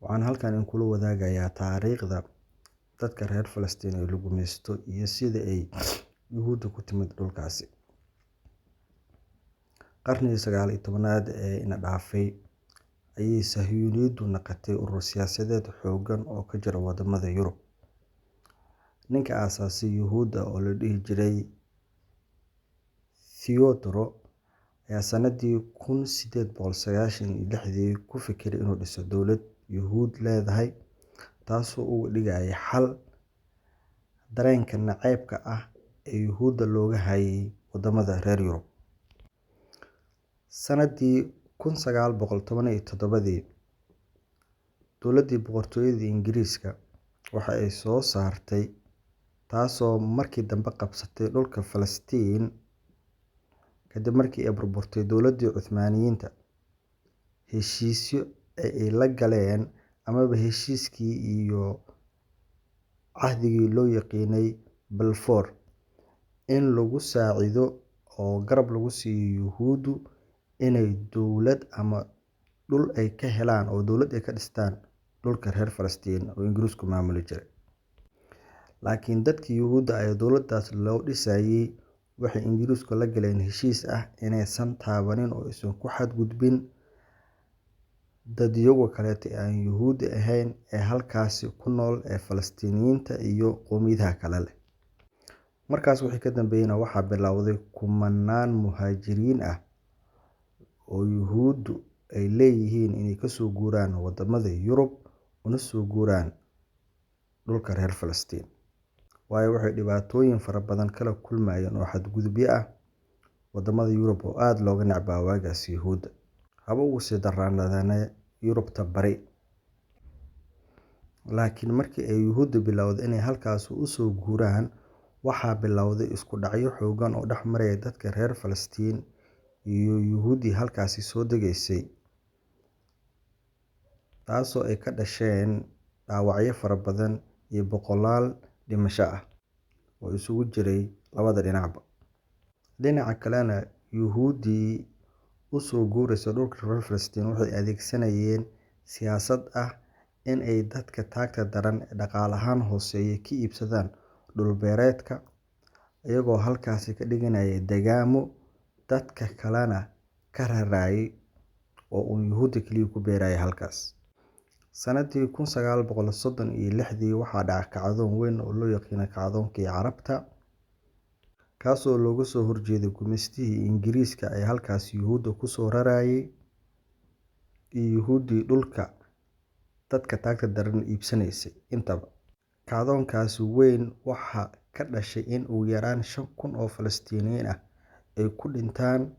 Waxaan halkan idinkula wadaagayaa taariikhda dadka reer Falastiin ee la gumeysto iyo sida ay Yuhuudda ku timid dhulkaasi. Qarnigii 19aad ee ina dhaafay ayay Sahyuuniyaddu noqotay urur siyaasadeed xooggan oo ka jira wadamada Yurub. Ninka aasaasay Yuhuudda oo la dhihi jiray Theodoro ayaa sanadii 1896 ku fikiray inuu dhiso dowlad Yuhuud leedahay, taasoo uga dhigayay xal dareenka nacaybka ah ee Yuhuudda looga hayay wadamada reer Yurub. Sanadii 1917 dowladdii boqortooyada Ingiriiska waxa ay soo saartay, taasoo markii dambe qabsatay dhulka Falastiin kadib markii ay burburtay dowladdii Cuthmaaniyiinta. Heshiisyo ay la galeen amaba heshiiskii iyo cahdigii loo yaqiinay Balfour in lagu saacido oo garab lagu siiyo Yuhuuddu inay dowlad ama dhul ay ka helaan oo dowlad ay ka dhistaan dhulka reer Falastiin oo Ingiriisku maamuli jiray. Laakiin dadkii Yuhuudda ee dowladdaas loo dhisayay waxay Ingiriisku la galeen heshiis ah inaysan taabanin oo aysan ku xadgudbin dadyoga kaleeto aan Yuhuudi ahayn ee halkaasi ku nool ee Falastiiniyiinta iyo qowmiyadaha kale leh. Markaas wixii ka dambeeyayna waxaa bilowday kumanaan muhaajiriin ah oo Yuhuuddu ay leeyihiin inay kasoo guuraan wadamada Yurub una soo guuraan dhulka reer Falastiin. Waayo waxay dhibaatooyin fara badan kala kulmayeen oo xadgudubyo ah wadamada Yurub oo aad looga necbaa waagaas Yuhuudda. Haba ugu sii daraanaadaan Yurubta bari. Laakiin markii ay Yuhuudda bilowday inay halkaas u soo guuraan, waxaa bilowday isku dhacyo xooggan oo dhex maraya dadka reer Falastiin iyo Yuhuuddii halkaasi soo degaysay, taasoo ay ka dhasheen dhaawacyo fara badan iyo boqolaal dhimasho ah oo isugu jiray labada dhinacba. Dhinaca kalena, Yuhuuddii u soo guuraysa dhulka reer Falastiin waxay adeegsanayeen siyaasad ah in ay dadka taagta daran ee dhaqaale ahaan hooseeya ka iibsadaan dhul beereedka, iyagoo halkaasi ka dhiganaya deegaamo dadka kalena ka rarayay oo uu Yuhuudda kaliya ku beerayay halkaas. Sanadii 1936 waxaa dhacay kacdoon weyn oo loo yaqaan kacdoonkii Carabta, kaasoo looga soo horjeeday gumeystihii Ingiriiska ee halkaas Yuhuudda ku soo rarayay iyo Yuhuuddii dhulka dadka taagta daran iibsanaysay intaba. Kacdoonkaas weyn waxaa ka dhashay in ugu yaraan 5,000 oo Falastiiniyiin ah ay ku dhintaan,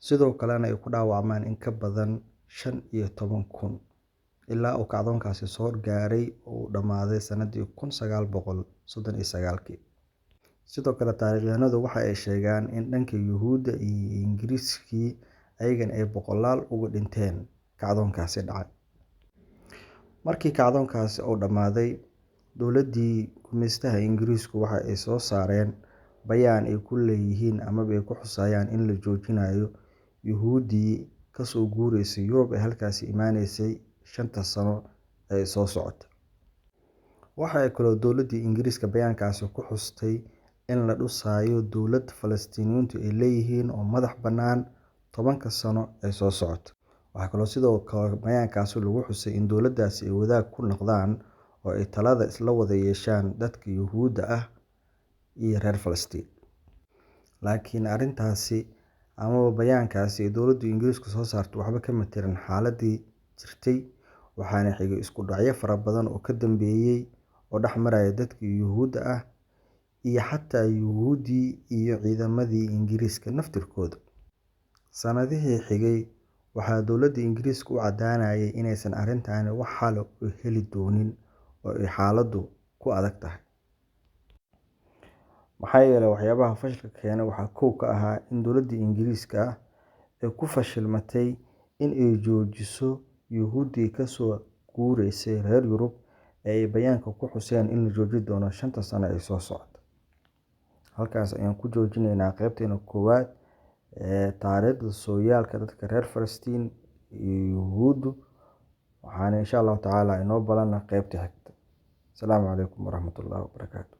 sidoo kalena ay ku dhaawacmaan in ka badan 15,000 ilaa uu kacdoonkaasi soo gaaray oo uu dhammaaday sanadii 1939. Sidoo kale taariikhyahanadu waxa ay sheegaan in dhanka Yuhuudda iyo Ingiriiskii ayagana ay boqolaal uga dhinteen kacdoonkaasi dhacay. Markii kacdoonkaasi uu dhammaaday, dowladdii gumeystaha Ingiriisku waxa ay soo saareen bayaan ay ku leeyihiin amaba ay ku xusayaan in la joojinayo Yuhuuddii kasoo guuraysay Yurub ee halkaasi imaanaysay 5 sano ee soo socota. Waxa ay kaloo dowladdii Ingiriiska bayaankaasi ku xustay in la dhisayo dowlad Falastiiniyiintu ay leeyihiin oo madax bannaan 10 sano ee soo socota. Waxaa kaloo sidoo kale bayaankaasi lagu xusay in dowladdaasi ay wadaag ku noqdaan oo ay talada isla wada yeeshaan dadka Yuhuudda ah iyo reer Falastiin. Laakiin arrintaasi amaba bayaankaasi ay dowladda Ingiriisku soo saartay waxba kama tirin xaaladii jirtay, waxaana xigay isku dhacyo fara badan oo ka dambeeyay oo dhex maraya dadka Yuhuudda ah iyo xataa Yuhuuddii iyo ciidamadii Ingiriiska naftirkooda. Sanadihii xigay waxaa dowladda Ingiriiska u caddaanayay inaysan arrintan wax xal u heli doonin oo ay xaaladdu ku adag tahay. Maxaa yeelay waxyaabaha fashilka keenay waxaa kow ka ahaa in dowladda Ingiriiska ay ku fashilmatay in ay joojiso Yuhuuddii kasoo guuraysay reer Yurub ee ay bayaanka ku xuseen in la joojin doono 5 sano ee soo socota. Halkaas ayaan ku joojinaynaa qaybteena koowaad ee taariikhda sooyaalka dadka reer Falastiin iyo Yuhuuddu. waxaana insha allahu tacaala inoo balana qeybta xigta. Asalaamu calaykum waraxmatullaahi wabarakaatu.